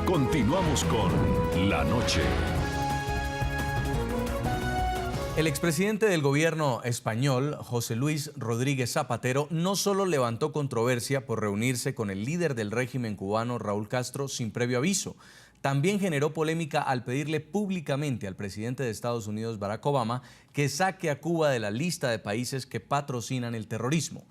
Continuamos con La Noche. El expresidente del gobierno español, José Luis Rodríguez Zapatero, no solo levantó controversia por reunirse con el líder del régimen cubano, Raúl Castro, sin previo aviso. También generó polémica al pedirle públicamente al presidente de Estados Unidos, Barack Obama, que saque a Cuba de la lista de países que patrocinan el terrorismo.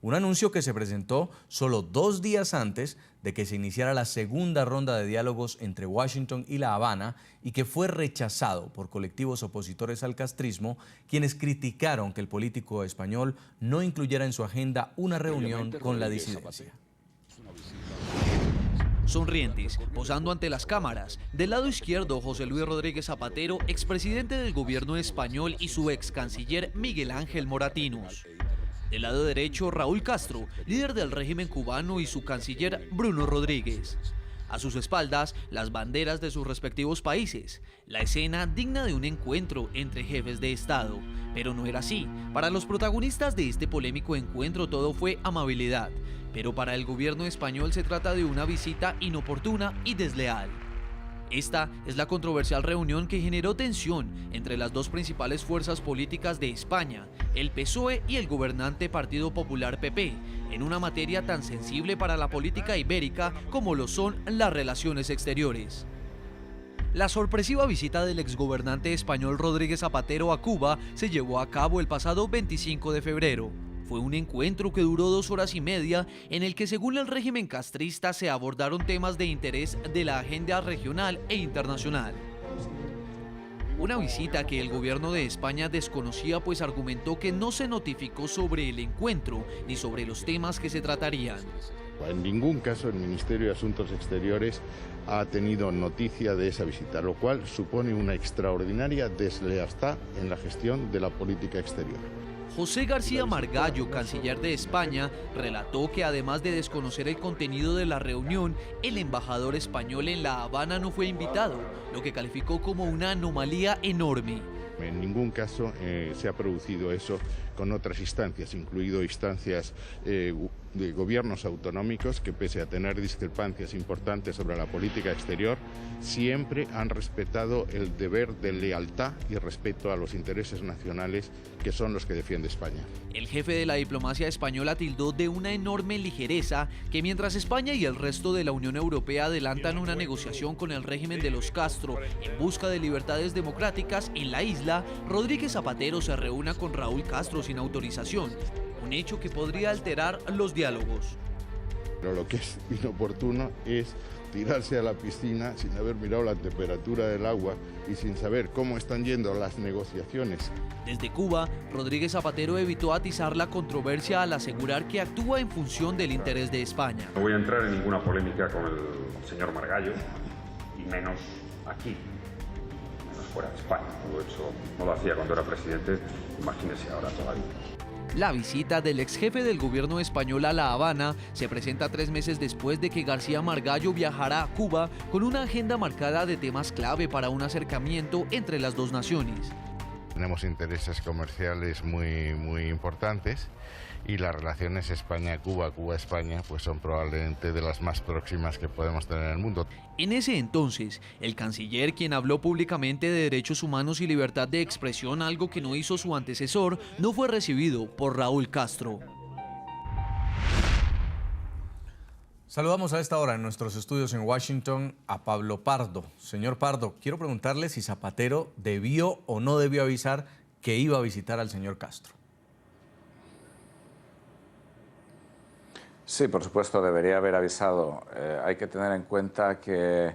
Un anuncio que se presentó solo 2 días antes de que se iniciara la segunda ronda de diálogos entre Washington y La Habana y que fue rechazado por colectivos opositores al castrismo, quienes criticaron que el político español no incluyera en su agenda una reunión con la disidencia. Sonrientes, posando ante las cámaras. Del lado izquierdo, José Luis Rodríguez Zapatero, expresidente del gobierno español, y su ex canciller Miguel Ángel Moratinos. Del lado derecho, Raúl Castro, líder del régimen cubano, y su canciller Bruno Rodríguez. A sus espaldas, las banderas de sus respectivos países. La escena digna de un encuentro entre jefes de Estado. Pero no era así. Para los protagonistas de este polémico encuentro todo fue amabilidad. Pero para el gobierno español se trata de una visita inoportuna y desleal. Esta es la controversial reunión que generó tensión entre las dos principales fuerzas políticas de España, el PSOE y el gobernante Partido Popular PP, en una materia tan sensible para la política ibérica como lo son las relaciones exteriores. La sorpresiva visita del exgobernante español Rodríguez Zapatero a Cuba se llevó a cabo el pasado 25 de febrero. Fue un encuentro que duró 2 horas y media en el que, según el régimen castrista, se abordaron temas de interés de la agenda regional e internacional. Una visita que el gobierno de España desconocía, pues argumentó que no se notificó sobre el encuentro ni sobre los temas que se tratarían. En ningún caso el Ministerio de Asuntos Exteriores ha tenido noticia de esa visita, lo cual supone una extraordinaria deslealtad en la gestión de la política exterior. José García Margallo, canciller de España, relató que además de desconocer el contenido de la reunión, el embajador español en La Habana no fue invitado, lo que calificó como una anomalía enorme. En ningún caso se ha producido eso con otras instancias, incluido instancias de gobiernos autonómicos que, pese a tener discrepancias importantes sobre la política exterior, siempre han respetado el deber de lealtad y respeto a los intereses nacionales, que son los que defiende España. El jefe de la diplomacia española tildó de una enorme ligereza que, mientras España y el resto de la Unión Europea adelantan una negociación con el régimen de los Castro en busca de libertades democráticas en la isla, Rodríguez Zapatero se reúna con Raúl Castro sin autorización, un hecho que podría alterar los diálogos. Pero lo que es inoportuno es tirarse a la piscina sin haber mirado la temperatura del agua y sin saber cómo están yendo las negociaciones. Desde Cuba, Rodríguez Zapatero evitó atizar la controversia al asegurar que actúa en función del interés de España. No voy a entrar en ninguna polémica con el señor Margallo, y menos aquí, menos fuera de España. Todo eso no lo hacía cuando era presidente, imagínese ahora todavía. La visita del ex jefe del gobierno español a La Habana se presenta 3 meses después de que García Margallo viajara a Cuba con una agenda marcada de temas clave para un acercamiento entre las dos naciones. Tenemos intereses comerciales muy importantes y las relaciones España-Cuba, Cuba-España, pues son probablemente de las más próximas que podemos tener en el mundo. En ese entonces, el canciller, quien habló públicamente de derechos humanos y libertad de expresión, algo que no hizo su antecesor, no fue recibido por Raúl Castro. Saludamos a esta hora en nuestros estudios en Washington a Pablo Pardo. Señor Pardo, quiero preguntarle si Zapatero debió o no debió avisar que iba a visitar al señor Castro. Sí, por supuesto, debería haber avisado. Hay que tener en cuenta que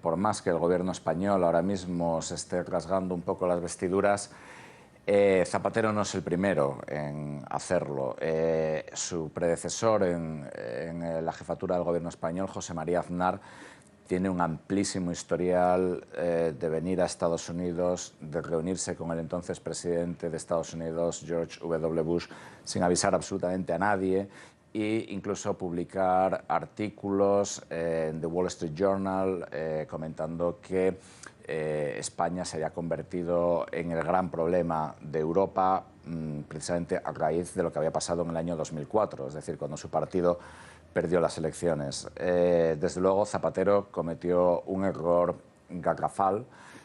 por más que el gobierno español ahora mismo se esté rasgando un poco las vestiduras, Zapatero no es el primero en hacerlo. Su predecesor en la jefatura del gobierno español, José María Aznar, tiene un amplísimo historial de venir a Estados Unidos, de reunirse con el entonces presidente de Estados Unidos, George W. Bush, sin avisar absolutamente a nadie, e incluso publicar artículos en The Wall Street Journal comentando que España se había convertido en el gran problema de Europa precisamente a raíz de lo que había pasado en el año 2004, es decir, cuando su partido perdió las elecciones. Desde luego Zapatero cometió un error garrafal.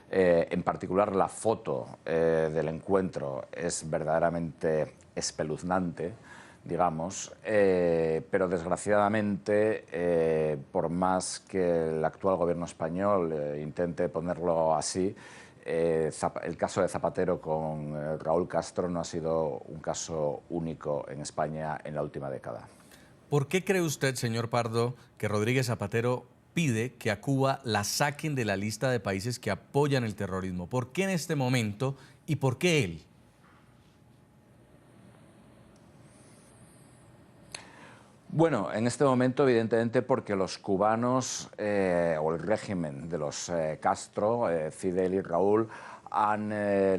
En particular la foto del encuentro es verdaderamente espeluznante, digamos, pero desgraciadamente, por más que el actual gobierno español intente ponerlo así, el caso de Zapatero con Raúl Castro no ha sido un caso único en España en la última década. ¿Por qué cree usted, señor Pardo, que Rodríguez Zapatero pide que a Cuba la saquen de la lista de países que apoyan el terrorismo? ¿Por qué en este momento y por qué él? Bueno, en este momento evidentemente porque los cubanos o el régimen de los Castro, Fidel y Raúl han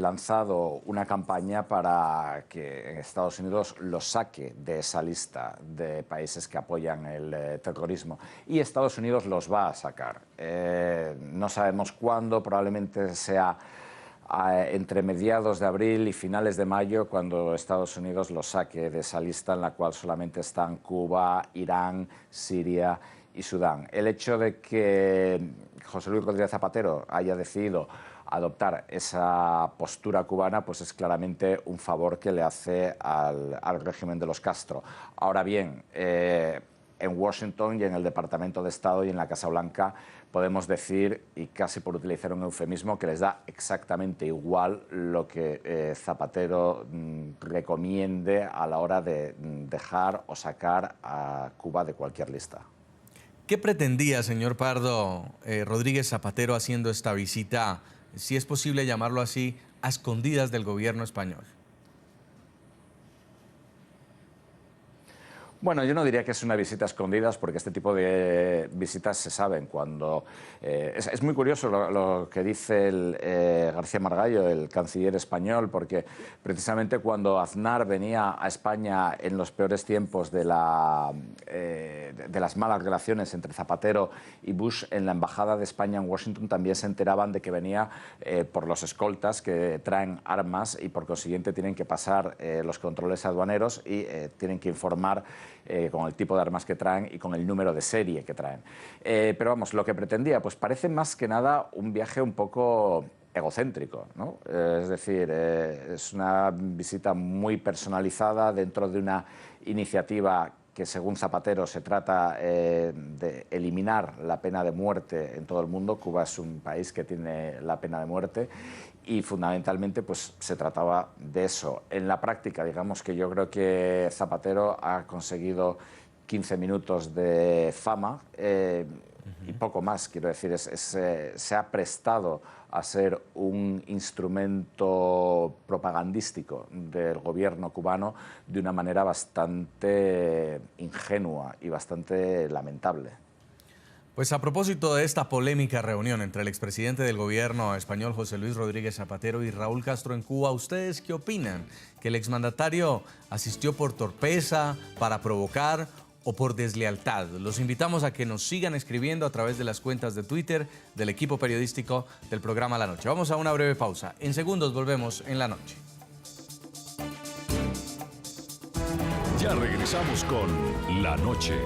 lanzado una campaña para que Estados Unidos los saque de esa lista de países que apoyan el terrorismo. Y Estados Unidos los va a sacar. No sabemos cuándo, probablemente sea entre mediados de abril y finales de mayo, cuando Estados Unidos los saque de esa lista en la cual solamente están Cuba, Irán, Siria y Sudán. El hecho de que José Luis Rodríguez Zapatero haya decidido adoptar esa postura cubana, pues es claramente un favor que le hace al régimen de los Castro. Ahora bien, en Washington y en el Departamento de Estado y en la Casa Blanca podemos decir, y casi por utilizar un eufemismo, que les da exactamente igual lo que Zapatero recomiende a la hora de dejar o sacar a Cuba de cualquier lista. ¿Qué pretendía, señor Pardo, Rodríguez Zapatero haciendo esta visita, si es posible llamarlo así, a escondidas del gobierno español? Bueno, yo no diría que es una visita a escondidas, porque este tipo de visitas se saben cuando... es muy curioso lo que dice García Margallo, el canciller español, porque precisamente cuando Aznar venía a España en los peores tiempos de las malas relaciones entre Zapatero y Bush, en la Embajada de España en Washington también se enteraban de que venía por los escoltas que traen armas y por consiguiente tienen que pasar los controles aduaneros y tienen que informar con el tipo de armas que traen y con el número de serie que traen. Pero vamos, lo que pretendía, pues parece más que nada un viaje un poco egocéntrico, ¿no? Es decir, es una visita muy personalizada dentro de una iniciativa que, según Zapatero, se trata de eliminar la pena de muerte en todo el mundo. Cuba es un país que tiene la pena de muerte y fundamentalmente pues se trataba de eso. En la práctica, digamos que yo creo que Zapatero ha conseguido 15 minutos de fama y poco más, quiero decir, se ha prestado a ser un instrumento propagandístico del gobierno cubano de una manera bastante ingenua y bastante lamentable. Pues a propósito de esta polémica reunión entre el expresidente del gobierno español José Luis Rodríguez Zapatero y Raúl Castro en Cuba, ¿ustedes qué opinan? ¿Que el exmandatario asistió por torpeza, para provocar o por deslealtad? Los invitamos a que nos sigan escribiendo a través de las cuentas de Twitter del equipo periodístico del programa La Noche. Vamos a una breve pausa. En segundos volvemos en La Noche. Ya regresamos con La Noche.